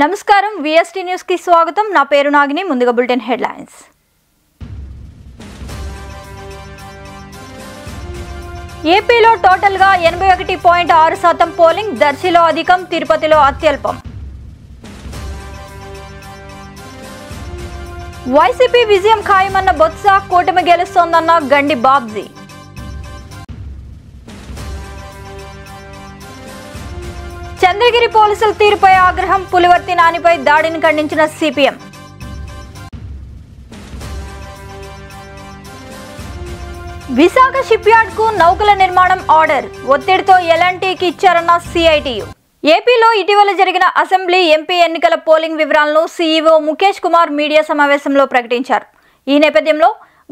నమస్కారం VST news కి స్వాగతం. నా పేరు నాగిని. ముందుగా బులెటిన్ హెడ్లైన్స్. ఏపీలో టోటల్ గా 81.6% పోలింగ్. దర్శిలో అధికం, తిరుపతిలో అత్యల్పం. వైసీపీ విజయం ఖాయమన్న బొత్స, కూటమి గెలుస్తోందన్న గండి బాబ్జీ. చంద్రగిరి పోలీసుల తీరుపై ఆగ్రహం, పులివర్తి నానిపై దాడిని ఖండించిన సిపిఎం. విశాఖ షిప్ యార్డ్ కు నౌకల నిర్మాణం ఆర్డర్, ఒత్తిడితో ఎలాంటికి ఇచ్చారన్న సిఐటియు. ఏపీలో ఇటీవల జరిగిన అసెంబ్లీ, ఎంపీ ఎన్నికల పోలింగ్ వివరాలను సీఈఓ ముఖేష్ కుమార్ మీడియా సమావేశంలో ప్రకటించారు. ఈ నేపథ్యంలో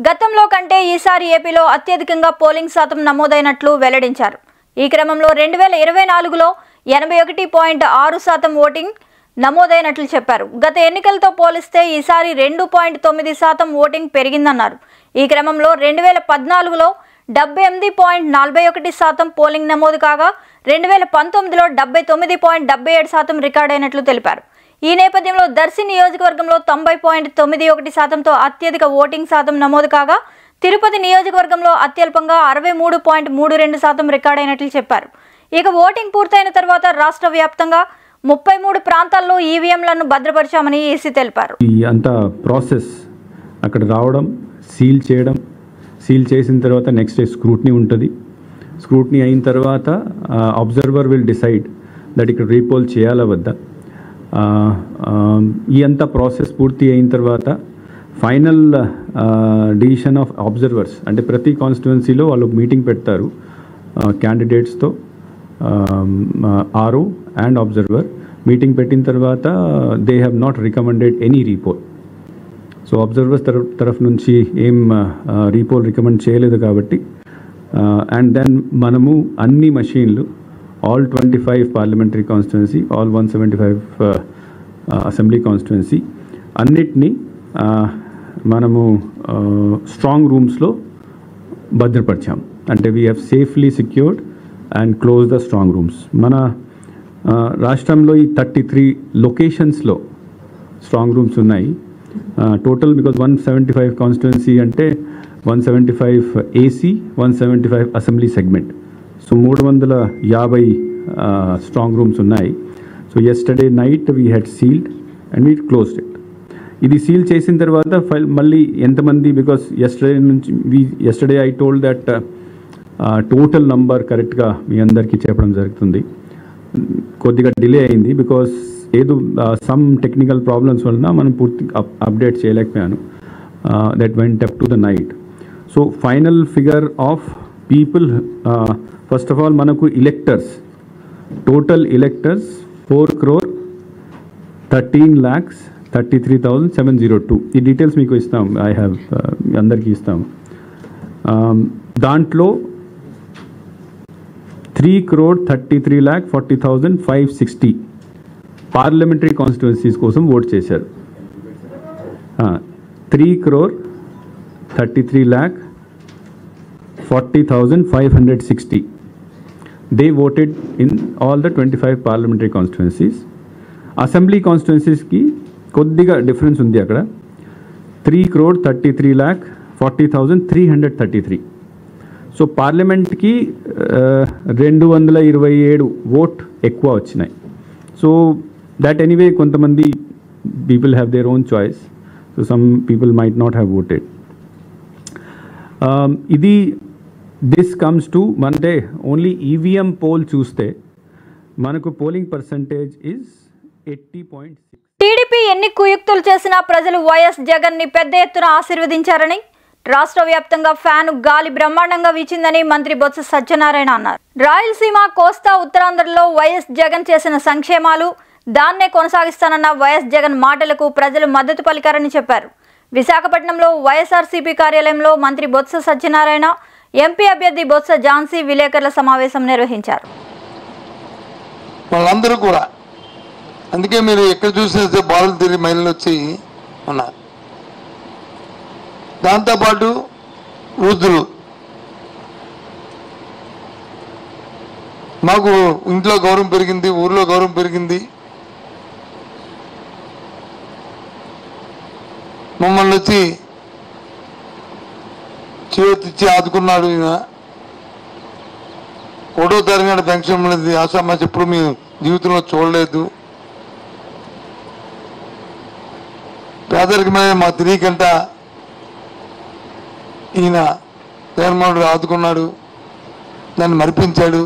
గతంలో కంటే ఈసారి ఏపీలో అత్యధికంగా పోలింగ్ శాతం నమోదైనట్లు వెల్లడించారు. ఈ క్రమంలో 2024లో 81.6% ఓటింగ్ నమోదైనట్లు చెప్పారు. గత ఎన్నికలతో పోలిస్తే ఈసారి 2.9% ఓటింగ్ పెరిగిందన్నారు. ఈ క్రమంలో 2014లో 78.41% పోలింగ్ నమోదు కాగా 2019లో 79.77% రికార్డైనట్లు తెలిపారు. ఈ నేపథ్యంలో దర్శి నియోజకవర్గంలో 90.91%తో అత్యధిక ఓటింగ్ శాతం నమోదు కాగా తిరుపతి నియోజకవర్గంలో అత్యల్పంగా 63.32% రికార్డైనట్లు చెప్పారు. ఇక ఓటింగ్ పూర్తయిన తర్వాత రాష్ట్ర వ్యాప్తంగా 33 ప్రాంతాల్లో ఈవీఎంలను భద్రపరిచామని ఈసీ తెలిపారు. ఈ అంత ప్రాసెస్ అక్కడ రావడం, సీల్ చేయడం, సీల్ చేసిన తర్వాత నెక్స్ట్ డే స్క్రూట్నీ ఉంటుంది. స్క్రూట్నీ అయిన తర్వాత అబ్జర్వర్ విల్ డిసైడ్ దట్ ఇక్కడ రీపోల్ చేయాలా వద్దా. ఈ అంత ప్రాసెస్ పూర్తి అయిన తర్వాత ఫైనల్ డిసిషన్ ఆఫ్ అబ్జర్వర్స్, అంటే ప్రతి కాన్స్టిట్యువెన్సీలో వాళ్ళు మీటింగ్ పెడతారు క్యాండిడేట్స్తో, ఆర్ఓ అండ్ అబ్జర్వర్ మీటింగ్ పెట్టిన తర్వాత they have not recommended any repoll. So observers తరఫు నుంచి ఏం రీపోల్ రికమెండ్ చేయలేదు కాబట్టి అండ్ దెన్ మనము అన్ని మషీన్లు all 25 parliamentary constituency, all 175 assembly constituency అన్నిటినీ మనము స్ట్రాంగ్ రూమ్స్లో భద్రపరిచాం. అంటే we have safely secured and close the strong rooms. మన రాష్ట్రంలో ఈ 33 లొకేషన్స్లో స్ట్రాంగ్ రూమ్స్ ఉన్నాయి టోటల్. బికాజ్ 175 కాన్స్టిట్యువెన్సీ అంటే 175 AC, 175 assembly segment. So 350 strong rooms ఉన్నాయి. So yesterday night we had sealed and we closed it. ఇది సీల్ చేసిన తర్వాత మళ్ళీ ఎంతమంది, because yesterday I told that total number కరెక్ట్గా మీ అందరికీ చెప్పడం జరుగుతుంది. కొద్దిగా డిలే అయింది బికాస్ ఏదో సమ్ టెక్నికల్ ప్రాబ్లమ్స్ వలన మనం పూర్తి అప్డేట్ చేయలేకపోయాను. That went up to the night. So final figure of people, first of all మనకు ఎలెక్టర్స్, టోటల్ ఎలెక్టర్స్ 4,13,33,702. ఈ డీటెయిల్స్ మీకు ఇస్తాం, ఐ హ్యావ్ అందరికీ ఇస్తాము. దాంట్లో 3,33,40,560 పార్లమెంటరీ కాన్స్టిట్యువెన్సీస్ కోసం ఓట్ చేశారు. 3,33,40,560 they voted in all the 25 parliamentary constituencies. Assembly కాన్స్టిట్యువెన్సీస్కి కొద్దిగా డిఫరెన్స్ ఉంది. అక్కడ 3,33,40,333. సో పార్లమెంట్కి 227 ఓట్ ఎక్కువ వచ్చినాయి. సో దట్ ఎనీవే కొంతమంది people have their own choice. So some people might not have voted. ఇది దిస్ కమ్స్ టు అంటే ఓన్లీ ఈవీఎం పోల్ చూస్తే మనకు పోలింగ్ పర్సంటేజ్ ఇస్ 80.6. టీడీపీ ఎన్ని కుయుక్తులు చేసినా ప్రజలు వైఎస్ జగన్ ని పెద్ద ఎత్తున ఆశీర్వదించారని, రాష్ట్ర వ్యాప్తంగా ఫ్యాను గాలి బ్రహ్మాండంగా వీచిందని మంత్రి బొత్స సత్యనారాయణ అన్నారు. రాయలసీమ, కోస్తా, ఉత్తరాంధ్రలో వైఎస్ జగన్ చేసిన సంక్షేమాలు, దాన్నే కొనసాగిస్తానన్న వైఎస్ జగన్ మాటలకు ప్రజలు మద్దతు పలికారని చెప్పారు. విశాఖపట్నంలో వైఎస్ఆర్సీపీ కార్యాలయంలో మంత్రి బొత్స సత్యనారాయణ, ఎంపీ అభ్యర్థి బొత్స ఝాన్సీ విలేకరుల సమావేశం నిర్వహించారు. వాళ్ళందరూ కూడా అందుకే మీరు ఎక్కడ చూసినా బాలులు తిరిగి మహిళలు వచ్చి ఉన్నారు. దాంతోపాటు వృద్ధులు, మాకు ఇంట్లో గౌరవం పెరిగింది, ఊర్లో గౌరవం పెరిగింది, మమ్మల్ని వచ్చి చేతిచ్చి ఆదుకున్నాడు. ఈయన 1వ తరగతి పెన్షన్ అనేది ఆశామాసి ఎప్పుడు మేము జీవితంలో చూడలేదు. పేదరికమైన మా తెలియకంట ఈయన జగన్మోహన్ రెడ్డి ఆదుకున్నాడు, దాన్ని మరిపించాడు.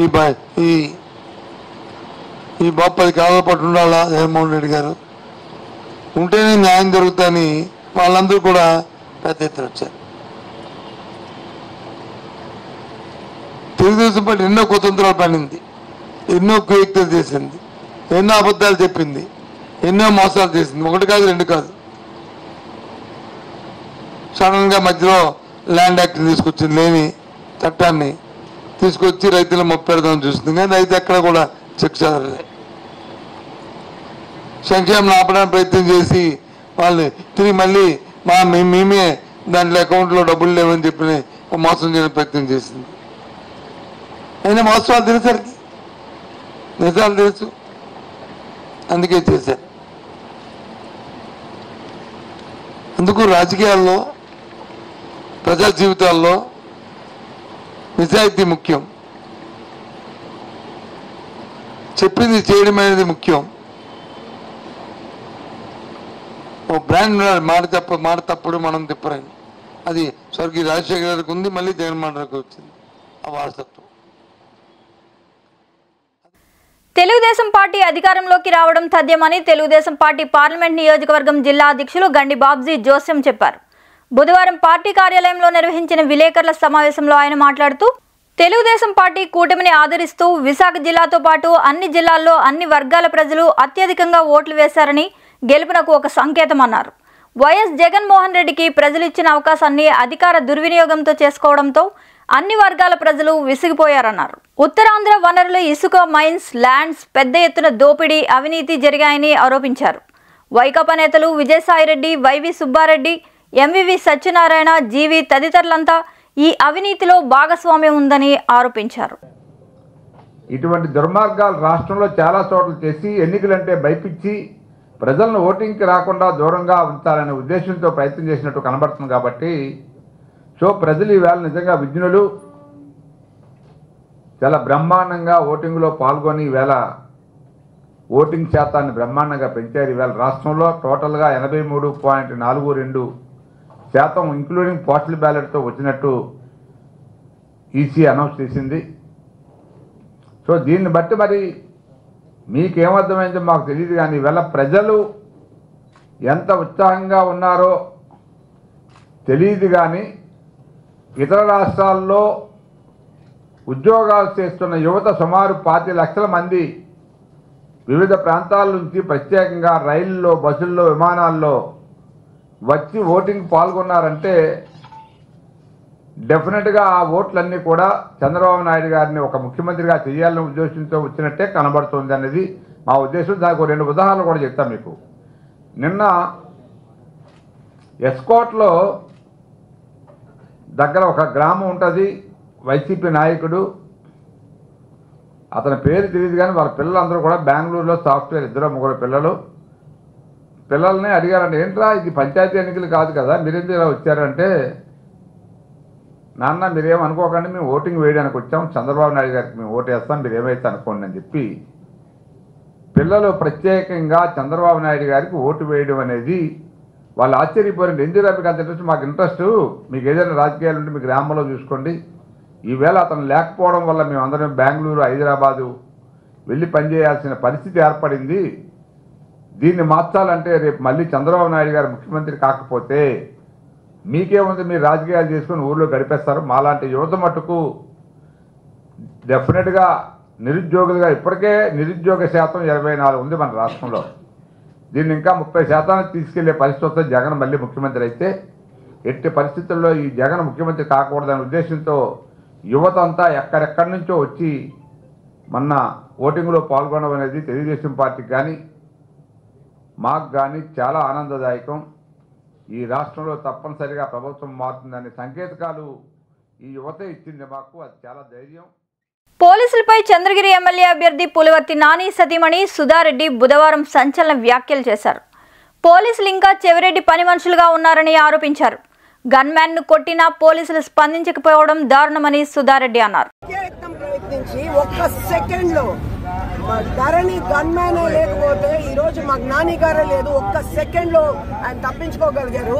ఈ బాబు 10 కాలాల పాటు ఉండాలా జగన్మోహన్ రెడ్డి గారు, ఉంటేనే న్యాయం జరుగుతుందని వాళ్ళందరూ కూడా పెద్ద ఎత్తున వచ్చారు. తెలుగుదేశం పార్టీ ఎన్నో కుతంత్రాలు పడింది, ఎన్నో కుయుక్తులు చేసింది, ఎన్నో అబద్ధాలు చెప్పింది, ఎన్నో మోసాలు చేసింది. 1 కాదు 2 కాదు. సడన్గా మధ్యలో ల్యాండ్ యాక్ట్ తీసుకొచ్చింది, లేని చట్టాన్ని తీసుకొచ్చి రైతులను మొప్పెడదామని చూస్తుంది. కానీ రైతు ఎక్కడ కూడా శిక్ష సంక్షేమం ఆపడానికి ప్రయత్నం చేసి వాళ్ళని తిరిగి మళ్ళీ మేమే దాంట్లో అకౌంట్లో డబ్బులు లేవని చెప్పి మోసం చేయడానికి ప్రయత్నం చేసింది. అయినా వాస్తవాలు తెలిసరికి నిజాలు తెలుసు, అందుకే చేశారు. అందుకు రాజకీయాల్లో, ప్రజా జీవితాల్లో నిజాయితీ ముఖ్యం, చెప్పింది చేయడం అనేది ముఖ్యం. ఓ బ్రాండ్ మాట తప్పుడు మనం తిప్పరని, అది స్వర్గీయ రాజశేఖర గారికి ఉంది, మళ్ళీ జగన్మోహన్ రెడ్డికి వచ్చింది ఆ వారసత్వం. తెలుగుదేశం పార్టీ అధికారంలోకి రావడం తథ్యమని తెలుగుదేశం పార్టీ పార్లమెంట్ నియోజకవర్గం జిల్లా అధ్యక్షులు గండి బాబ్జీ జోస్యం చెప్పారు. బుధవారం పార్టీ కార్యాలయంలో నిర్వహించిన విలేకరుల సమావేశంలో ఆయన మాట్లాడుతూ, తెలుగుదేశం పార్టీ కూటమిని ఆదరిస్తూ విశాఖ జిల్లాతో పాటు అన్ని జిల్లాల్లో అన్ని వర్గాల ప్రజలు అత్యధికంగా ఓట్లు వేశారని, గెలుపునకు ఒక సంకేతం అన్నారు. వైఎస్ జగన్మోహన్ రెడ్డికి ప్రజలు ఇచ్చిన అవకాశాన్ని అధికార దుర్వినియోగంతో చేసుకోవడంతో అన్ని వర్గాల ప్రజలు విసిగిపోయారన్నారు. ఉత్తరాంధ్ర వనరులు, ఇసుక, మైన్స్, ల్యాండ్స్ పెద్ద ఎత్తున దోపిడీ, అవినీతి జరిగాయని ఆరోపించారు. వైకాపా నేతలు విజయసాయిరెడ్డి, వైవి సుబ్బారెడ్డి, ఎంవివి సత్యనారాయణ, జీవి తదితరులంతా ఈ అవినీతిలో భాగస్వామ్యం ఉందని ఆరోపించారు. ఇటువంటి దుర్మార్గాలు రాష్ట్రంలో చాలా చోట్ల చేసి ఎన్నికలంటే భయపించి ప్రజలను ఓటింగ్కి రాకుండా దూరంగా ఉంచాలనే ఉద్దేశంతో ప్రయత్నం చేసినట్టు కనబడుతుంది. కాబట్టి ప్రజలు ఈవేళ నిజంగా విజ్ఞులు, చాలా బ్రహ్మాండంగా ఓటింగ్లో పాల్గొని ఈవేళ ఓటింగ్ శాతాన్ని బ్రహ్మాండంగా పెంచారు. ఈవేళ రాష్ట్రంలో టోటల్గా 83.42% ఇంక్లూడింగ్ పోస్టల్ బ్యాలెట్తో వచ్చినట్టు ఈసీ అనౌన్స్ చేసింది. దీన్ని బట్టి మరి మీకేమర్థమైందో మాకు తెలియదు, కానీ ఈవేళ ప్రజలు ఎంత ఉత్సాహంగా ఉన్నారో తెలియదు. కానీ ఇతర రాష్ట్రాల్లో ఉద్యోగాలు చేస్తున్న యువత సుమారు 5 లక్షల మంది వివిధ ప్రాంతాల నుంచి ప్రత్యేకంగా రైళ్లలో, బస్సుల్లో, విమానాల్లో వచ్చి ఓటింగ్ పాల్గొన్నారంటే డెఫినెట్గా ఆ ఓట్లన్నీ కూడా చంద్రబాబు నాయుడు గారిని ఒక ముఖ్యమంత్రిగా చేయాలనే ఉద్దేశంతో వచ్చినట్టే కనబడుతుంది అనేది మా ఉద్దేశం. దానికి 2 ఉదాహరణలు కూడా చెప్తాను మీకు. నిన్న ఎస్కోట్లో దగ్గర ఒక గ్రామం ఉంటుంది, వైసీపీ నాయకుడు, అతని పేరు తెలియదు కానీ వాళ్ళ పిల్లలందరూ కూడా బెంగళూరులో సాఫ్ట్వేర్, 2-3 పిల్లల్ని అడిగారంటే, ఏంట్రా ఇది పంచాయతీ ఎన్నికలు కాదు కదా, మీరెందుకు ఇలా వచ్చారంటే, నాన్న మీరేమనుకోకండి, మేము ఓటింగ్ వేయడానికి వచ్చాం, చంద్రబాబు నాయుడు గారికి మేము ఓటు వేస్తాం, మీరు ఏమైతే అనుకోండి అని చెప్పి పిల్లలు ప్రత్యేకంగా చంద్రబాబు నాయుడు గారికి ఓటు వేయడం అనేది వాళ్ళు ఆశ్చర్యపోయారండి. ఎందుకు మీకు అంత ఇంట్రెస్ట్? మాకు ఇంట్రెస్ట్, మీకు ఏదైనా రాజకీయాలు ఉంటే మీ గ్రామంలో చూసుకోండి. ఈవేళ అతను లేకపోవడం వల్ల మేమందరం బెంగళూరు, హైదరాబాదు వెళ్ళి పనిచేయాల్సిన పరిస్థితి ఏర్పడింది. దీన్ని మార్చాలంటే రేపు మళ్ళీ చంద్రబాబు నాయుడు గారు ముఖ్యమంత్రి కాకపోతే మీకేముంది, మీరు రాజకీయాలు చేసుకుని ఊళ్ళో గడిపేస్తారు. మాలాంటి యువత మట్టుకు డెఫినెట్గా నిరుద్యోగులుగా, ఇప్పటికే నిరుద్యోగ శాతం 24 ఉంది మన రాష్ట్రంలో. దీన్ని ఇంకా 30% తీసుకెళ్లే పరిస్థితి వస్తే జగన్ మళ్ళీ ముఖ్యమంత్రి అయితే, ఎట్టి పరిస్థితుల్లో ఈ జగన్ ముఖ్యమంత్రి కాకూడదనే ఉద్దేశంతో యువత అంతా ఎక్కడెక్కడి నుంచో వచ్చి మొన్న ఓటింగ్లో పాల్గొనడం అనేది తెలుగుదేశం పార్టీకి కానీ మాకు కానీ చాలా ఆనందదాయకం. ఈ రాష్ట్రంలో తప్పనిసరిగా ప్రభుత్వం మారుతుందనే సంకేతాలు ఈ యువత ఇచ్చింది మాకు, అది చాలా ధైర్యం. పోలీసులపై చంద్రగిరి ఎమ్మెల్యే అభ్యర్థి పులివర్తి నాని సతీమణి సుధారెడ్డి బుధవారం సంచలన వ్యాఖ్యలు చేశారు. పోలీసులు ఇంకా చెవిరెడ్డి పని మనుషులుగా ఉన్నారని ఆరోపించారు. గన్మ్యాన్ ను కొట్టినా పోలీసులు స్పందించకపోవడం దారుణమని సుధారెడ్డి అన్నారు. ప్రయత్నించి ఒక్క సెకండ్ లో ధరణి గన్మ్యాన్ లేకపోతే ఈ రోజు మాకు నాని గారే లేదు. ఒక్క సెకండ్ లో ఆయన తప్పించుకోగలిగారు.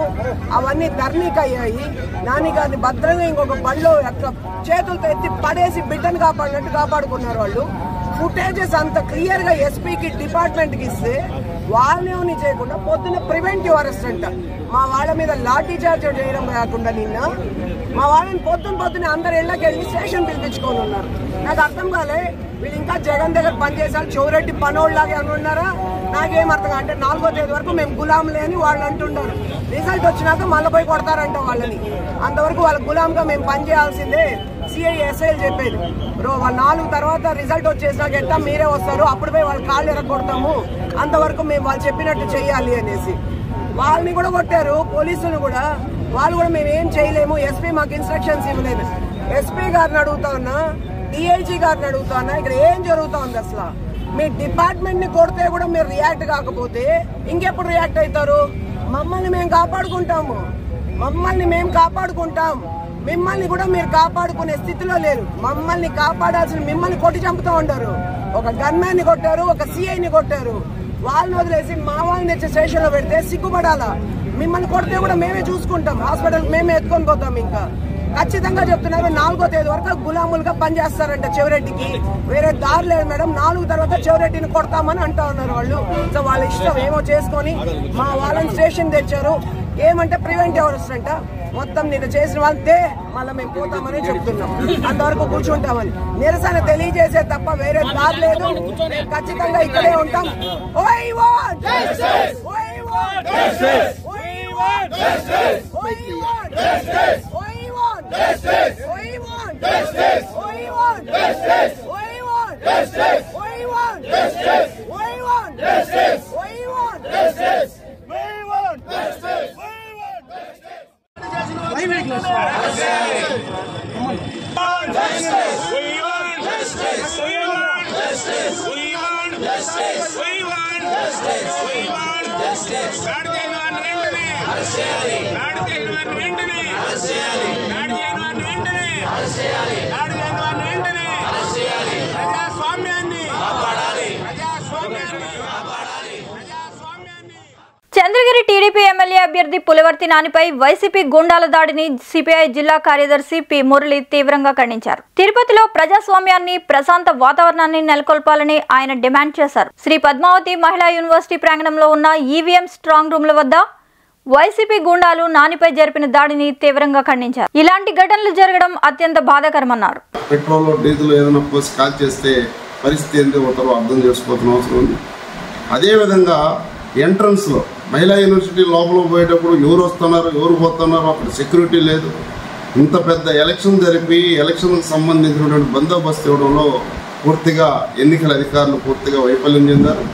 అవన్నీ ధరణికి అయ్యాయి. నాని గారిని భద్రంగా ఇంకొక బండ్లో అట్లా చేతులతో ఎత్తి పడేసి బిడ్డను కాపాడినట్టు కాపాడుకున్నారు వాళ్ళు. ఫుటేజెస్ అంత క్లియర్ గా ఎస్పీకి డిపార్ట్మెంట్ కి ఇస్తే వాళ్ళని చేయకుండా పొద్దున్న ప్రివెంటివ్ అరెస్ట్ అంట. మా వాళ్ళ మీద లాఠీ చార్జ్ చేయడం కాకుండా నిన్న మా వాళ్ళని పొద్దున్న అందరు ఇళ్ళకి వెళ్ళి స్టేషన్ పిలిపించుకొని ఉన్నారు. నాకు అర్థం కాలే, వీళ్ళు ఇంకా జగన్ దగ్గర పనిచేసారు, చెవిరెడ్డి పనోళ్ళలాగే అని ఉన్నారా? నాకేం అర్థం అంటే 4వ తేదీ వరకు మేము గులాంలే అని వాళ్ళు అంటున్నారు. రిజల్ట్ వచ్చినాక మళ్ళీ పోయి కొడతారంట వాళ్ళని. అంతవరకు వాళ్ళ గులాంగా మేము పనిచేయాల్సిందే సిఐ ఎస్ఐలు చెప్పేది. వాళ్ళ 4 తర్వాత రిజల్ట్ వచ్చేసాక ఎట్టా మీరే వస్తారు, అప్పుడు పోయి వాళ్ళ కాళ్ళు ఎరగొడతాము, అంతవరకు మేము వాళ్ళు చెప్పినట్టు చెయ్యాలి అనేసి వాళ్ళని కూడా కొట్టారు. పోలీసులు కూడా వాళ్ళు కూడా మేము ఏం చేయలేము, ఎస్పీ మాకు ఇన్స్ట్రక్షన్స్ ఇవ్వలేదు. ఎస్పీ గారిని అడుగుతా ఉన్నా, డిఐజీ గారిని అడుగుతా ఉన్నా, ఇక్కడ ఏం జరుగుతా ఉంది అసలు? మీ డిపార్ట్మెంట్ ని కొడితే కూడా మీరు రియాక్ట్ కాకపోతే ఇంకెప్పుడు రియాక్ట్ అవుతారు? మమ్మల్ని మేము కాపాడుకుంటాము, మిమ్మల్ని కూడా మీరు కాపాడుకునే స్థితిలో లేరు. మమ్మల్ని కాపాడాల్సిన మిమ్మల్ని కొట్టి చంపుతూ ఉంటారు. ఒక గన్మ్యాన్ ని కొట్టారు, ఒక సిఐని కొట్టారు. వాళ్ళని వదిలేసి మా వాళ్ళని తెచ్చి స్టేషన్ లో పెడితే సిగ్గుపడాలా? మిమ్మల్ని కొడితే కూడా మేమే చూసుకుంటాం, హాస్పిటల్ మేమే ఎత్తుకొని పోతాం. ఇంకా ఖచ్చితంగా చెప్తున్నారు 4వ తేదీ వరకు గులాములుగా పనిచేస్తారంట చెవిరెడ్డికి. వేరే దారి లేదు మేడం, 4 తర్వాత చెవిరెడ్డిని కొడతామని అంటా ఉన్నారు వాళ్ళు. సో వాళ్ళ ఇష్టం ఏమో చేసుకొని మా వాళ్ళని స్టేషన్ తెచ్చారు. ఏమంటే ప్రివెంటివ్ అరెస్ట్ అంట. మొత్తం నిన్న చేసిన వాళ్ళతే మళ్ళీ మేము పోతామని చెప్తున్నాం. అంతవరకు కూర్చుంటామని నిరసన తెలియజేసే తప్ప వేరే దారి లేదు. ఖచ్చితంగా ఇక్కడే ఉంటాం. చంద్రగిరి టీడీపీ ఎమ్మెల్యే అభ్యర్థి పులివర్తి నానిపై వైసీపీ గుండాల దాడిని సిపిఐ జిల్లా కార్యదర్శి పి మురళి తీవ్రంగా ఖండించారు. తిరుపతిలో ప్రజాస్వామ్యాన్ని, ప్రశాంత వాతావరణాన్ని నెలకొల్పాలని ఆయన డిమాండ్ చేశారు. శ్రీ పద్మావతి మహిళా యూనివర్సిటీ ప్రాంగణంలో ఉన్న ఈవీఎం స్ట్రాంగ్ రూమ్ల వద్ద వైసీపీ గుండాలు నానిపై జరిపిన దాడిని తీవ్రంగా ఖండించారు. ఇలాంటి ఘటనలు జరగడం అత్యంత బాధాకరమన్నారు. పెట్రోల్ డీజిల్ ఏదైనా పోసి కాల్ చేస్తే పరిస్థితి ఏంటో ఒకరు అర్థం చేసుకోవాల్సిన అవసరం ఉంది. అదేవిధంగా ఎంట్రన్స్లో మహిళా యూనివర్సిటీ లోపల పోయేటప్పుడు ఎవరు వస్తున్నారు, ఎవరు పోతున్నారు, అక్కడ సెక్యూరిటీ లేదు. ఇంత పెద్ద ఎలక్షన్ జరిపి ఎలక్షన్కి సంబంధించినటువంటి బందోబస్తు ఇవ్వడంలో పూర్తిగా ఎన్నికల అధికారులు పూర్తిగా వైఫల్యం చెందారు.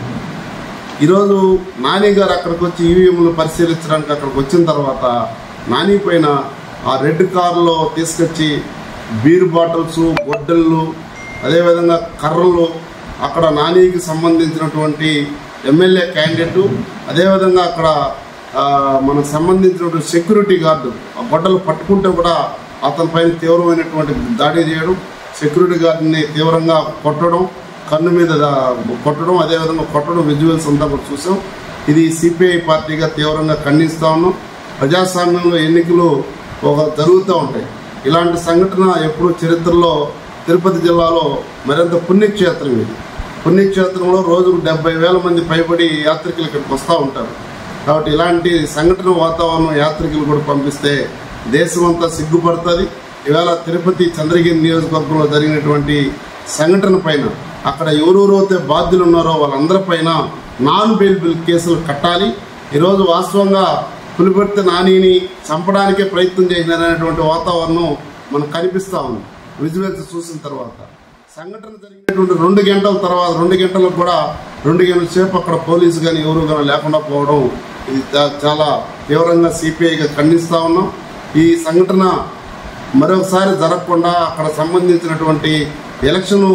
ఈరోజు నాని గారు అక్కడికి వచ్చి ఈవీఎంలు పరిశీలించడానికి అక్కడికి వచ్చిన తర్వాత నాని పైన ఆ రెడ్ కార్లో తీసుకొచ్చి బీర్ బాటిల్స్, గొడ్డళ్ళు, అదేవిధంగా కర్రలు, అక్కడ నానికి సంబంధించినటువంటి ఎమ్మెల్యే క్యాండిడేటు, అదేవిధంగా అక్కడ మనకు సంబంధించినటువంటి సెక్యూరిటీ గార్డు ఆ గొడ్డలు పట్టుకుంటే కూడా అతని పైన తీవ్రమైనటువంటి దాడి చేయడం, సెక్యూరిటీ గార్డుని తీవ్రంగా కొట్టడం, కన్ను మీద కొట్టడం, అదేవిధంగా కొట్టడం విజువల్స్ అంతా కూడా చూసాం. ఇది సిపిఐ పార్టీగా తీవ్రంగా ఖండిస్తూ ఉన్నాం. ప్రజాస్వామ్యంలో ఎన్నికలు జరుగుతూ ఉంటాయి. ఇలాంటి సంఘటన ఎప్పుడూ చరిత్రలో తిరుపతి జిల్లాలో మరింత పుణ్యక్షేత్రం. ఇది పుణ్యక్షేత్రంలో రోజుకు 70,000 మంది పైబడి యాత్రికులు ఇక్కడికి వస్తూ ఉంటారు. కాబట్టి ఇలాంటి సంఘటన వాతావరణం యాత్రికులు కూడా పంపిస్తే దేశమంతా సిగ్గుపడుతుంది. ఇవాళ తిరుపతి చంద్రగిరి నియోజకవర్గంలో జరిగినటువంటి సంఘటన పైన అక్కడ ఎవరెవరైతే బాధ్యులు ఉన్నారో వాళ్ళందరిపైన నాన్ బెయిలబుల్ కేసులు కట్టాలి. ఈరోజు వాస్తవంగా పులివర్తి నానిని చంపడానికే ప్రయత్నం చేసినటువంటి వాతావరణం మనకు కనిపిస్తూ ఉంది. విజువల్స్ చూసిన తర్వాత సంఘటన జరిగినటువంటి 2 గంటల తర్వాత 2 గంటలకు కూడా 2 గంటల సేపు అక్కడ పోలీసు కానీ ఎవరు కానీ లేకుండా పోవడం ఇది చాలా తీవ్రంగా సిపిఐగా ఖండిస్తూ ఉన్నాం. ఈ సంఘటన మరొకసారి జరగకుండా అక్కడ సంబంధించినటువంటి ఎలక్షన్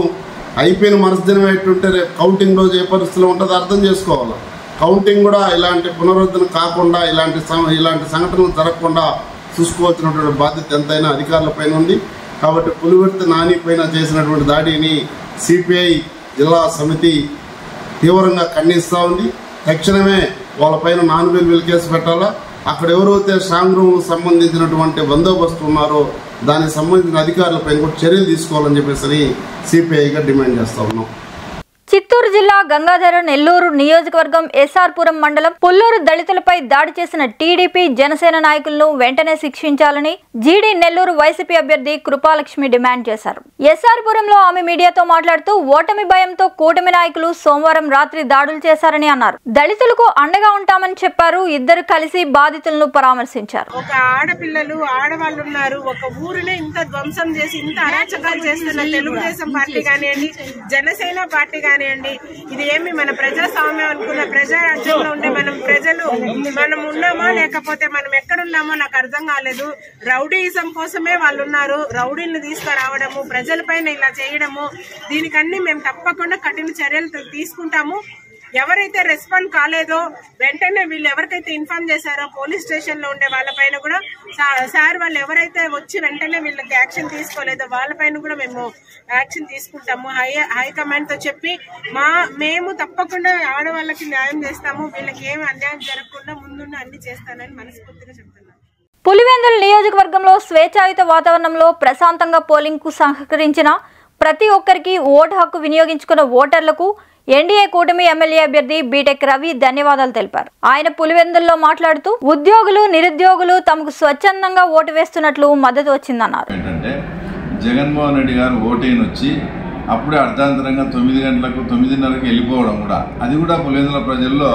అయిపోయిన మరుసదినం ఏంటంటే రేపు కౌంటింగ్ రోజు ఏ పరిస్థితిలో ఉంటుందో అర్థం చేసుకోవాలి. కౌంటింగ్ కూడా ఇలాంటి పునరుద్ధరణ కాకుండా ఇలాంటి సంఘటనలు జరగకుండా చూసుకోవాల్సినటువంటి బాధ్యత ఎంతైనా అధికారులపైన ఉంది. కాబట్టి పులివర్తి నాని పైన చేసినటువంటి దాడిని సిపిఐ జిల్లా సమితి తీవ్రంగా ఖండిస్తూ ఉంది. తక్షణమే వాళ్ళపైన నాన్ బెయిల్ కేసు పెట్టాలా. అక్కడ ఎవరైతే స్ట్రాంగ్ రూమ్కు సంబంధించినటువంటి బందోబస్తు ఉన్నారో దానికి సంబంధించిన అధికారులపైన కూడా చర్యలు తీసుకోవాలని చెప్పేసి సిపిఐగా డిమాండ్ చేస్తూ ఉన్నాం. చిత్తూరు జిల్లా గంగాధర నెల్లూరు నియోజకవర్గం ఎస్ఆర్పురం మండలం పుల్లూరు దళితులపై దాడి చేసిన టీడీపీ జనసేన నాయకులను వెంటనే శిక్షించాలని జీడీ నెల్లూరు వైసీపీ అభ్యర్థి కృపాలక్ష్మి డిమాండ్ చేశారు. ఎస్ఆర్పురంలో ఆమె మీడియాతో మాట్లాడుతూ ఓటమి భయంతో కూటమి నాయకులు సోమవారం రాత్రి దాడులు చేశారని అన్నారు. దళితులకు అండగా ఉంటామని చెప్పారు. ఇద్దరు కలిసి బాధితులను పరామర్శించారు. ఒక ఆడపిల్లలు ఆడవాళ్ళు ఉన్నారు. ఒక ఊరినే ఇంత ధ్వంసం చేసి ఇంత అరాచకాలు చేస్తున్న తెలుగుదేశం పార్టీ కానివ్వండి, జనసేన పార్టీ కానివ్వండి, ఇది ఏమి మన ప్రజాస్వామ్యం అనుకున్న ప్రజారాజ్యంలో ఉండే మనం ఉన్నామా లేకపోతే మనం ఎక్కడున్నామో నాకు అర్థం కాలేదు. రౌడీయిజం కోసమే వాళ్ళు ఉన్నారు. రౌడీలను తీసుకురావడము, ప్రజలపైన ఇలా చేయడము, దీనికన్నీ మేము తప్పకుండా కఠిన చర్యలు తీసుకుంటాము. ఎవరైతే రెస్పాండ్ కాలేదో వెంటనే వీళ్ళు ఎవరికైతే ఇన్ఫార్మ్ చేశారో పోలీస్ స్టేషన్ లో ఉండే వాళ్ళపైన కూడా సార్ వాళ్ళు ఎవరైతే వచ్చి వెంటనే వీళ్ళకి యాక్షన్ తీసుకోలేదో వాళ్ళపైన కూడా మేము యాక్షన్ తీసుకుంటాము. హైకమాండ్ తో చెప్పి మేము తప్పకుండా ఆడవాళ్ళకి న్యాయం చేస్తాము. వీళ్ళకి ఏమి అన్యాయం జరగకుండా ముందున్న అన్ని చేస్తానని మనస్ఫూర్తిగా చెప్తున్నాను. పులివెందుల నియోజకవర్గంలో స్వేచ్ఛాయుత వాతావరణంలో ప్రశాంతంగా పోలింగ్ కు సహకరించిన ప్రతి ఒక్కరికి ఓటు హక్కు వినియోగించుకున్న ఓటర్లకు ఎన్డీఏ కూటమి ఎమ్మెల్యే అభ్యర్థి బీటెక్ రవి ధన్యవాదాలు తెలిపారు. ఆయన పులివెందుల్లో మాట్లాడుతూ ఉద్యోగులు నిరుద్యోగులు తమకు స్వచ్ఛందంగా ఓటు వేస్తున్నట్లు మద్దతు వచ్చిందన్నారు. ఏంటంటే జగన్మోహన్ రెడ్డి గారు ఓటైన వచ్చి అప్పుడే అర్ధాంతరంగా 9 గంటలకు 9:30కి వెళ్ళిపోవడం కూడా అది కూడా పులివెందుల ప్రజల్లో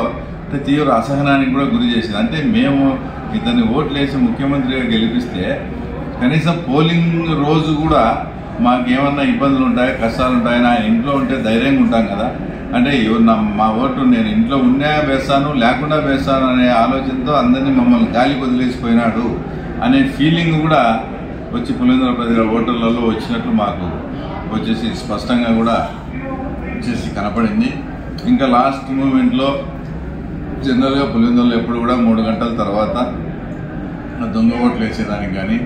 తీవ్ర అసహనానికి కూడా గురి చేసింది. అంటే మేము ఇతన్ని ఓట్లు వేసి ముఖ్యమంత్రిగా గెలిపిస్తే కనీసం పోలింగ్ రోజు కూడా మాకేమన్నా ఇబ్బందులు ఉంటాయా కష్టాలు ఉంటాయని ఆయన ఇంట్లో ఉంటే ధైర్యంగా ఉంటాం కదా. అంటే మా ఓటు నేను ఇంట్లో ఉన్నా వేస్తాను లేకుండా వేస్తాను అనే ఆలోచనతో అందరినీ మమ్మల్ని గాలికి వదిలేసిపోయినాడు అనే ఫీలింగ్ కూడా వచ్చి పులివెందుల ప్రజల ఓటర్లలో వచ్చినట్లు మాకు వచ్చేసి స్పష్టంగా కూడా వచ్చేసి కనపడింది. ఇంకా లాస్ట్ మూమెంట్లో జనరల్గా పులివెందులలో ఎప్పుడు కూడా 3 గంటల తర్వాత దొంగ ఓట్లు వేసేదానికి కానీ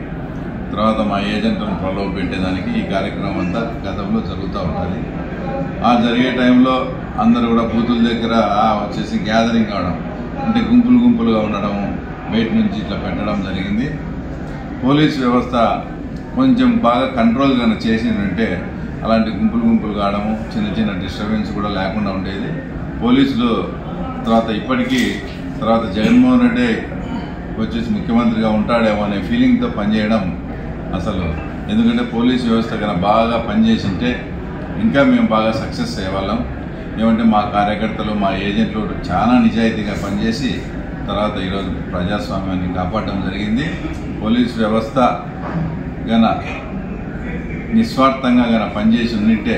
తర్వాత మా ఏజెంట్లను ప్రలోభ పెట్టేదానికి ఈ కార్యక్రమం అంతా గతంలో జరుగుతూ ఉంటుంది. ఆ జరిగే టైంలో అందరూ కూడా బూతుల దగ్గర వచ్చేసి గ్యాదరింగ్ అవడం, అంటే గుంపులుగా ఉండడము, బయట నుంచి ఇట్లా పెట్టడం జరిగింది. పోలీస్ వ్యవస్థ కొంచెం బాగా కంట్రోల్ కానీ చేసిందంటే అలాంటి గుంపులు కావడము, చిన్న డిస్టర్బెన్స్ కూడా లేకుండా ఉండేది. పోలీసులు ఇప్పటికీ జగన్మోహన్ రెడ్డి వచ్చేసి ముఖ్యమంత్రిగా ఉంటాడేమో అనే ఫీలింగ్తో పనిచేయడం అసలు, ఎందుకంటే పోలీస్ వ్యవస్థ కన్నా బాగా పనిచేసింటే ఇంకా మేము బాగా సక్సెస్ అయ్యేవాళ్ళం. ఏమంటే మా కార్యకర్తలు మా ఏజెంట్లు చాలా నిజాయితీగా పనిచేసి ఈరోజు ప్రజాస్వామ్యాన్ని కాపాడడం జరిగింది. పోలీస్ వ్యవస్థ గన నిస్వార్థంగా గన పనిచేసి ఉంటే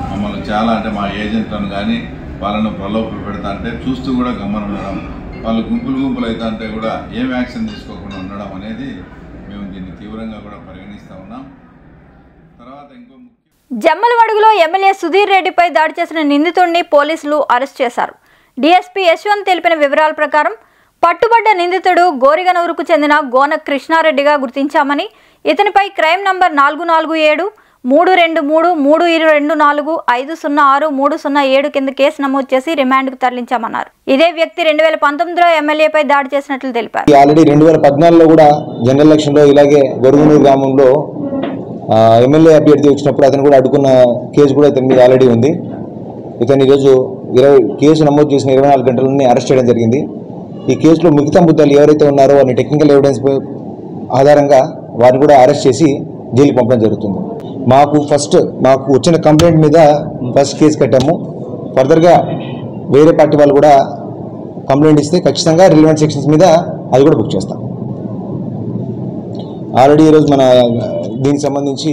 మమ్మల్ని చాలా, అంటే మా ఏజెంట్లను కానీ వాళ్ళను ప్రలోభ పెడతా అంటే చూస్తూ కూడా గమనం ఉండడం, వాళ్ళు గుంపులు అయితే అంటే కూడా ఏం యాక్షన్ తీసుకోకుండా ఉండడం అనేది మేము దీన్ని తీవ్రంగా కూడా పరిగణిస్తూ ఉన్నాం. ఇంకో జమ్మలమడుగులో ఎమ్మెల్యే సుధీర్ రెడ్డిపై దాడి చేసిన నిందితుడిని పోలీసులు అరెస్ట్ చేశారు. డీఎస్పీ యశ్వంత్ తెలిపిన వివరాల ప్రకారం పట్టుబడ్డ నిందితుడు గోరిగనూరుకు చెందిన గోన కృష్ణారెడ్డిగా గుర్తించామని, ఇతనిపై క్రైమ్ నంబర్ 447-323-224-506-307 కింద కేసు నమోదు చేసి రిమాండ్కు తరలించామన్నారు. ఇదే వ్యక్తి 2019లో ఎమ్మెల్యేపై దాడి చేసినట్లు తెలిపారు. ఆల్రెడీ 2014లో కూడా జనరల్ ఎలక్షన్లో ఇలాగే గోరిగనూరు గ్రామంలో ఎమ్మెల్యే అభ్యర్థి వచ్చినప్పుడు అతను కూడా అడ్డుకున్న కేసు కూడా ఇతని మీద ఆల్రెడీ ఉంది. ఇతను ఈరోజు కేసు నమోదు చేసిన 24 గంటలని అరెస్ట్ చేయడం జరిగింది. ఈ కేసులో మిగతా ముద్దాలు ఎవరైతే ఉన్నారో వారిని టెక్నికల్ ఎవిడెన్స్ ఆధారంగా వారిని కూడా అరెస్ట్ చేసి జైలుకి పంపడం జరుగుతుంది. మాకు వచ్చిన కంప్లైంట్ మీద ఫస్ట్ కేసు కట్టాము. ఫర్దర్గా వేరే పార్టీ వాళ్ళు కూడా కంప్లైంట్ ఇస్తే ఖచ్చితంగా రిలవెంట్ సెక్షన్స్ మీద అది కూడా బుక్ చేస్తాం. ఆల్రెడీ ఈరోజు మన దీనికి సంబంధించి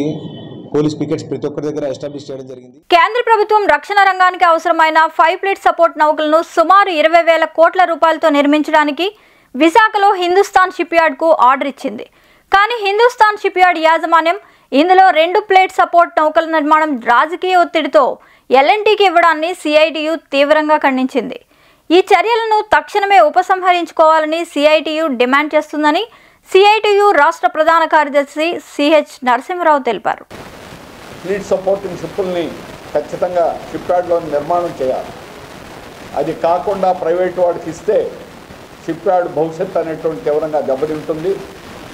పోలీస్ పికెట్స్ ప్రతి ఒక్కరి దగ్గర ఎస్టాబ్లిష్ చేయడం జరిగింది. కేంద్ర ప్రభుత్వం రక్షణ రంగానికి అవసరమైన 5 ఫ్లీట్ సపోర్ట్ నౌకలను సుమారు 20,000 కోట్ల రూపాయలతో నిర్మించడానికి విశాఖలో హిందుస్థాన్ షిప్ యార్డ్కు ఆర్డర్ ఇచ్చింది. కానీ హిందుస్థాన్ షిప్ యార్డ్ యాజమాన్యం ఇందులో 2 ప్లేట్ సపోర్ట్ నౌకల నిర్మాణం రాజకీయ ఒత్తిడితో ఎల్ఎన్టీకి ఇవ్వడాన్ని సిఐటియు తీవ్రంగా ఖండించింది. ఈ చర్యలను తక్షణమే ఉపసంహరించుకోవాలని సిఐటియు డిమాండ్ చేస్తుందని సిఐటియు రాష్ట్ర ప్రధాన కార్యదర్శి సిహెచ్ నరసింహరావు తెలిపారు. ఫ్లీట్ సపోర్టింగ్ షిప్పుల్ని ఖచ్చితంగా షిప్ యార్డ్లో నిర్మాణం చేయాలి. అది కాకుండా ప్రైవేటు వాడికి ఇస్తే షిప్ యార్డ్ భవిష్యత్తు అనేటువంటి తీవ్రంగా దెబ్బతింటుంది.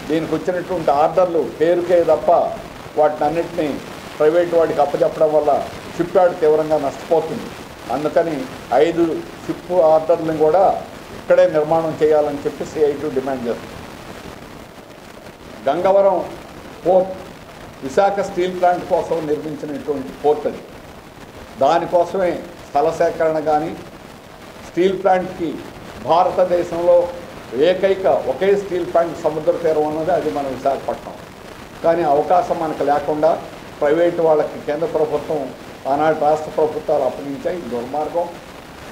దీనికి వచ్చినటువంటి ఆర్డర్లు పేరుకే తప్ప వాటిని అన్నింటినీ ప్రైవేటు వాడికి అప్పచెప్పడం వల్ల షిప్ యార్డ్ తీవ్రంగా నష్టపోతుంది. అందుకని 5 షిప్ ఆర్డర్లను కూడా ఇక్కడే నిర్మాణం చేయాలని చెప్పి సిఐటి డిమాండ్ చేస్తుంది. Gangavaram port Visakha steel plant కోసం నిర్మించినటువంటి పోర్ట్ అది. దానికోసమే స్థల సేకరణ కానీ స్టీల్ ప్లాంట్కి భారతదేశంలో ఒకే స్టీల్ ప్లాంట్ సముద్ర తీరం ఉన్నది, అది మన విశాఖపట్నం. కానీ అవకాశం మనకు లేకుండా ప్రైవేటు వాళ్ళకి కేంద్ర ప్రభుత్వం ఆనాటి రాష్ట్ర ప్రభుత్వాలు అప్పగించాయి. దుర్మార్గం.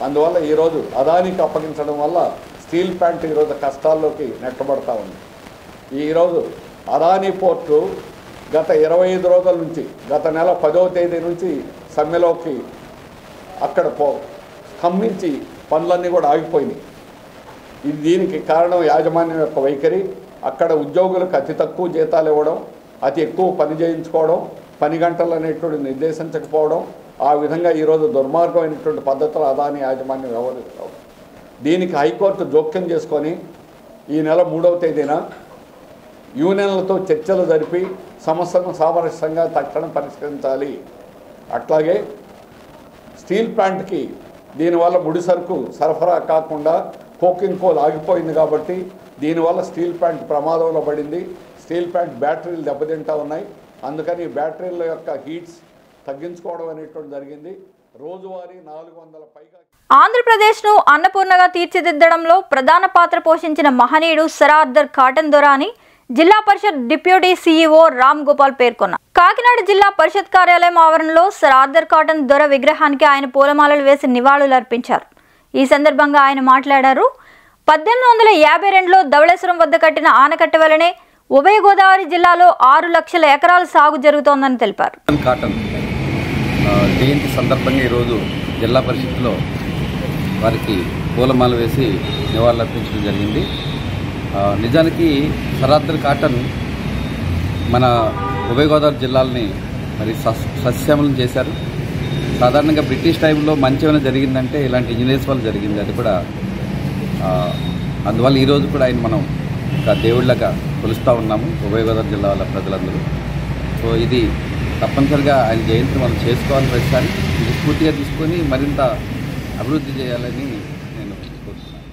అందువల్ల ఈరోజు అదానికి అప్పగించడం వల్ల స్టీల్ ప్లాంట్ ఈరోజు కష్టాల్లోకి నెట్టబడతా ఉంది. ఈరోజు అదానీ పోర్టు గత 25 రోజుల నుంచి గత నెల 10వ తేదీ నుంచి సమ్మెలోకి అక్కడ స్తంభించి పనులన్నీ కూడా ఆగిపోయినాయి. దీనికి కారణం యాజమాన్యం యొక్క వైఖరి. అక్కడ ఉద్యోగులకు అతి తక్కువ జీతాలు ఇవ్వడం, అతి ఎక్కువ పని చేయించుకోవడం, పని గంటలు అనేటువంటి నిర్దేశించకపోవడం, ఆ విధంగా ఈరోజు దుర్మార్గమైనటువంటి పద్ధతులు అదానీ యాజమాన్యం వ్యవహరిస్తాం. దీనికి హైకోర్టు జోక్యం చేసుకొని ఈ నెల 3వ తేదీన యూనియన్లతో చర్చలు జరిపి సమస్యలను సామరస్యంగా తక్షణం పరిష్కరించాలి. అట్లాగే స్టీల్ ప్లాంట్కి దీనివల్ల ముడి సరుకు సరఫరా కాకుండా కోకింగ్ కోల్ ఆగిపోయింది కాబట్టి దీనివల్ల స్టీల్ ప్లాంట్ ప్రమాదంలో పడింది. స్టీల్ ప్లాంట్ బ్యాటరీలు దెబ్బతింటా ఉన్నాయి. అందుకని బ్యాటరీల యొక్క హీట్స్ తగ్గించుకోవడం అనేటువంటి జరిగింది. రోజువారీ 400 పైగా. ఆంధ్రప్రదేశ్ను అన్నపూర్ణగా తీర్చిదిద్దడంలో ప్రధాన పాత్ర పోషించిన మహనీయుడు సర్ ఆర్థర్ కాటన్ దొర అని జిల్లా పరిషత్ డిప్యూటీ సీఈఓ రామ్ గోపాల్ పేర్కొన్నారు. కాకినాడ జిల్లా పరిషత్ కార్యాలయం ఆవరణలో సర్ ఆర్థర్ కాటన్ దొర విగ్రహానికి ఆయన పూలమాలలు వేసి నివాళులర్పించారు. ఈ సందర్భంగా ఆయన మాట్లాడారు. 1852లో ధవళేశ్వరం వద్ద కట్టిన ఆనకట్ట వలనే ఉభయ గోదావరి జిల్లాలో 6 లక్షల ఎకరాల సాగు జరుగుతోందని తెలిపారు. కాటన్ జయంతి సందర్భంగా ఈరోజు జిల్లా పరిషత్లో వారికి పూలమాల వేసి నివాళులర్పించడం జరిగింది. నిజానికి సర్ ఆర్థర్ కాటన్ మన ఉభయ గోదావరి జిల్లాలని మరి సస్యశ్యామలం చేశారు. సాధారణంగా బ్రిటిష్ టైంలో మంచి ఏమైనా జరిగిందంటే ఇలాంటి ఇంజనీర్స్ వల్ల జరిగింది. అది కూడా అందువల్ల ఈరోజు కూడా ఆయన మనం ఒక దేవుళ్ళగా కొలుస్తూ ఉన్నాము ఉభయ గోదావరి జిల్లా వాళ్ళ ప్రజలందరూ. సో ఇది తప్పనిసరిగా ఆయన జయంతి మనం చేసుకోవాలని ప్రతిసారి ఇది స్ఫూర్తిగా తీసుకొని మరింత అభివృద్ధి చేయాలని నేను కోరుతున్నాను.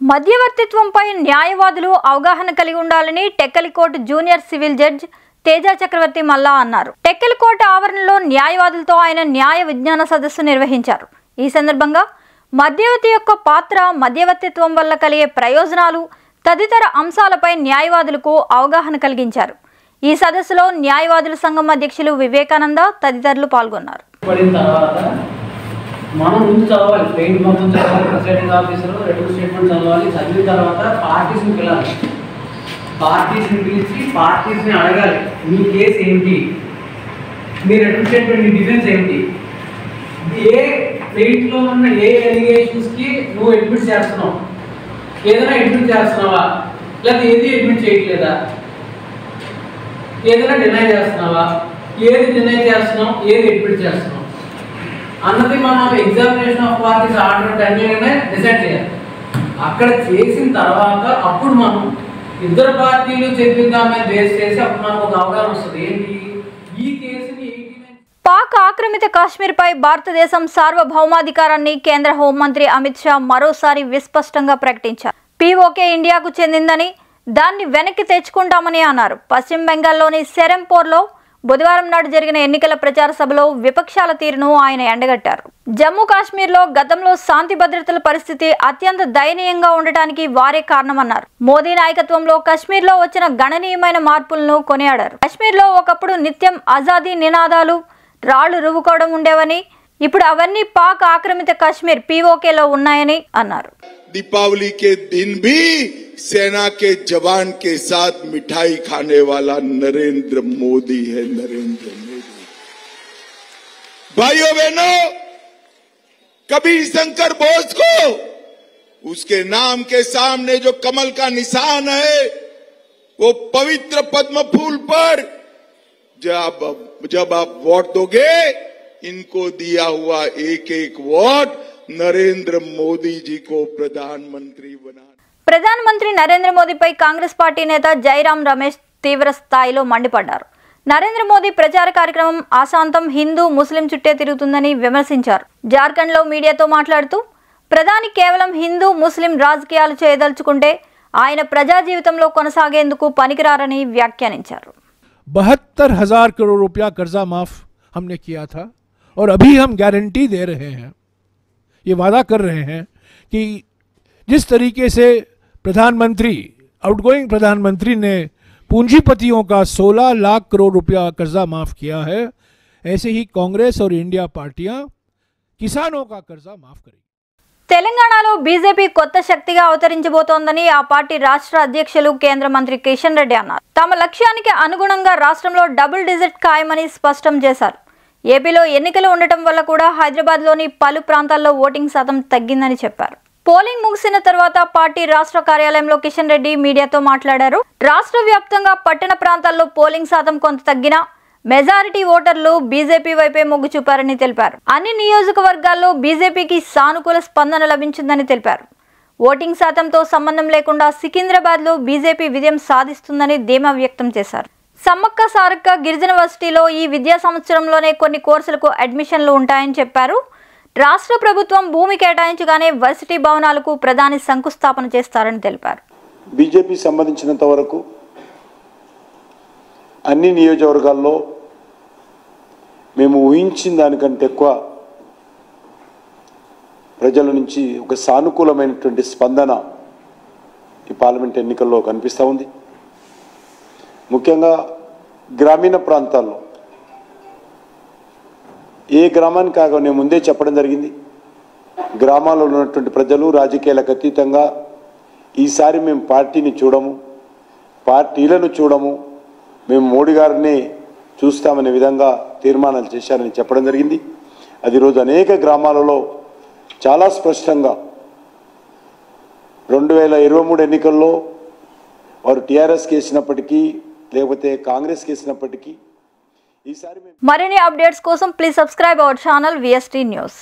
మధ్యవర్తిత్వంపై న్యాయవాదులు అవగాహన కలిగి ఉండాలని Tekkali court junior civil judge Teja Chakravarthi Malla అన్నారు. టెక్కలి కోర్టు ఆవరణలో న్యాయవాదులతో ఆయన న్యాయ విజ్ఞాన సదస్సు నిర్వహించారు. ఈ సందర్భంగా మధ్యవర్తి యొక్క పాత్ర, మధ్యవర్తిత్వం వల్ల కలిగే ప్రయోజనాలు తదితర అంశాలపై న్యాయవాదులకు అవగాహన కలిగించారు. ఈ సదస్సులో న్యాయవాదుల సంఘం అధ్యక్షులు వివేకానంద తదితరులు పాల్గొన్నారు. మనం ముందు చదవాలి, పెయింట్ మొత్తం చదవాలి, ప్రెసిడెంట్ ఆఫీసర్ 2 స్టేట్మెంట్ చదవాలి. చదివిన తర్వాత పార్టీస్ని పిలాలి. పార్టీస్ని పిలిచి పార్టీస్ని అడగాలి, మీ కేసు ఏంటి, మీ 2 స్టేట్మెంట్, మీ డిఫెన్స్ ఏంటి, ఏ పెయింట్లో ఉన్న ఏ ఎలిగేషన్స్కి నువ్వు అడ్మిట్ చేస్తున్నావు, ఏదైనా అడ్మిట్ చేస్తున్నావా, లేకపోతే ఏది అడ్మిట్ చేయట్లేదా, ఏదైనా డినై చేస్తున్నావా, ఏది డినై చేస్తున్నావు, ఏది అడ్మిట్ చేస్తున్నావు అన్నది మనం ఎగ్జామినేషన్ ఆఫ్ పార్టీస్ ఆర్డర్ టైంలోనే డిసైడ్ చేయాలి. అక్కడ చేసిన తర్వాత అప్పుడు మనం ఇద్దరు పార్టీలు చెప్పిద్దామే బేస్ చేసి అప్పుడు మనకు ఒక అవగాహన వస్తుంది. ఏంటి ఈ కేసుని పాక్ ఆక్రమిత కాశ్మీర్పై భారతదేశం సార్వభౌమాధికారాన్ని కేంద్ర హోంమంత్రి అమిత్ షా మరోసారి విస్పష్టంగా ప్రకటించారు. పీఓకే ఇండియాకు చెందిందని, దాన్ని వెనక్కి తెచ్చుకుంటామని అన్నారు. పశ్చిమ బెంగాల్లోని సెరంపూర్లో బుధవారం నాడు జరిగిన ఎన్నికల ప్రచార సభలో విపక్షాల తీరును ఆయన ఎండగట్టారు. జమ్మూ కాశ్మీర్లో గతంలో శాంతి భద్రతల పరిస్థితి అత్యంత దయనీయంగా ఉండటానికి వారే కారణమన్నారు. మోదీ నాయకత్వంలో కశ్మీర్లో వచ్చిన గణనీయమైన మార్పులను కొనియాడారు. కశ్మీర్లో ఒకప్పుడు నిత్యం ఆజాదీ నినాదాలు, రాళ్లు రువ్వుకోవడం ఉండేవని, ఇప్పుడు అవన్నీ పాక్ ఆక్రమిత కశ్మీర్ పీఓకేలో ఉన్నాయని అన్నారు. दीपावली के दिन भी सेना के जवान के साथ मिठाई खाने वाला नरेंद्र मोदी है। नरेंद्र मोदी भाइयों बहनों, कबीर शंकर बोस को उसके नाम के सामने जो कमल का निशान है वो पवित्र पद्म फूल पर जब आप वोट दोगे इनको दिया हुआ एक एक वोट नरेंद्र मोदी जी को प्रधानमंत्री बना। ప్రధానమంత్రి నరేంద్ర మోదీపై కాంగ్రెస్ పార్టీ నేత జైరాం రమేష్ తీవ్ర స్థాయిలో మండిపడ్డారు. నరేంద్ర మోదీ ప్రచార కార్యక్రమం ఆశాంతం హిందూ ముస్లిం చుట్టే తిరుగుతుందని విమర్శించారు. జార్ఖండ్లో మీడియాతో మాట్లాడుతూ ప్రధాని కేవలం హిందూ ముస్లిం రాజకీయాలు చేయదలుచుకుంటే ఆయన ప్రజా జీవితంలో కొనసాగేందుకు పనికిరారని వ్యాఖ్యానించారు. 72,000 करोड़ रुपया कर्जा माफ हमने किया था और अभी हम गारंटी दे रहे हैं, ये वादा कर रहे हैं कि जिस तरीके से प्रधानमंत्री आउटगोइंग प्रधानमंत्री ने पूंजीपतियों का 16 लाख करोड़ रुपया कर्जा माफ किया है, ऐसे ही कांग्रेस और इंडिया पार्टियां किसानों का कर्जा माफ करेंगी. తెలంగాణలో బీజేపీ కొత్త శక్తిగా అవతరించబోతోందని ఆ పార్టీ రాష్ట్ర అధ్యక్షులు కేంద్ర మంత్రి కిషన్ రెడ్డి అన్నారు. తమ లక్ష్యానికి అనుగుణంగా రాష్ట్రంలో డబుల్ డిజిట్ ఖాయమని స్పష్టం చేశారు. ఏపీలో ఎన్నికలు ఉండటం వల్ల కూడా హైదరాబాద్లోని పలు ప్రాంతాల్లో ఓటింగ్ శాతం తగ్గిందని చెప్పారు. పోలింగ్ ముగిసిన తర్వాత పార్టీ రాష్ట్ర కార్యాలయంలో కిషన్ రెడ్డి మీడియాతో మాట్లాడారు. రాష్ట్ర వ్యాప్తంగా పట్టణ ప్రాంతాల్లో పోలింగ్ శాతం కొంత తగ్గినా మెజారిటీ ఓటర్లు బీజేపీ వైపే మొగ్గు చూపారని తెలిపారు. అన్ని నియోజకవర్గాల్లో బీజేపీకి సానుకూల స్పందన లభించిందని తెలిపారు. ఓటింగ్ శాతంతో సంబంధం లేకుండా సికింద్రాబాద్లో బీజేపీ విజయం సాధిస్తుందని ధీమా వ్యక్తం చేశారు. సమ్మక్క సారక్క గిరిజన వర్సిటీలో ఈ విద్యా సంవత్సరంలోనే కొన్ని కోర్సులకు అడ్మిషన్లు ఉంటాయని చెప్పారు. రాష్ట్ర ప్రభుత్వం భూమి కేటాయించగానే వర్సిటీ భవనాలకు ప్రధాని శంకుస్థాపన చేస్తారని తెలిపారు. బీజేపీ సంబంధించినంత వరకు అన్ని నియోజకవర్గాల్లో మేము ఊహించిన దానికంటే ఎక్కువ ప్రజల నుంచి ఒక సానుకూలమైనటువంటి స్పందన ఈ పార్లమెంట్ ఎన్నికల్లో కనిపిస్తూ ఉంది. ముఖ్యంగా గ్రామీణ ప్రాంతాల్లో ఏ గ్రామానికి కాగా నేను ముందే చెప్పడం జరిగింది. గ్రామాల్లో ఉన్నటువంటి ప్రజలు రాజకీయాలకు అతీతంగా ఈసారి మేము పార్టీని చూడము, పార్టీలను చూడము, మేము మోడీ గారిని చూస్తామనే విధంగా తీర్మానాలు చేశారని చెప్పడం జరిగింది. అది రోజు అనేక గ్రామాలలో చాలా స్పష్టంగా 2023 ఎన్నికల్లో వారు టీఆర్ఎస్కి వేసినప్పటికీ లేకపోతే కాంగ్రెస్కి వేసినప్పటికీ ఈసారి మరిన్ని అప్డేట్స్ కోసం please subscribe our channel VST news.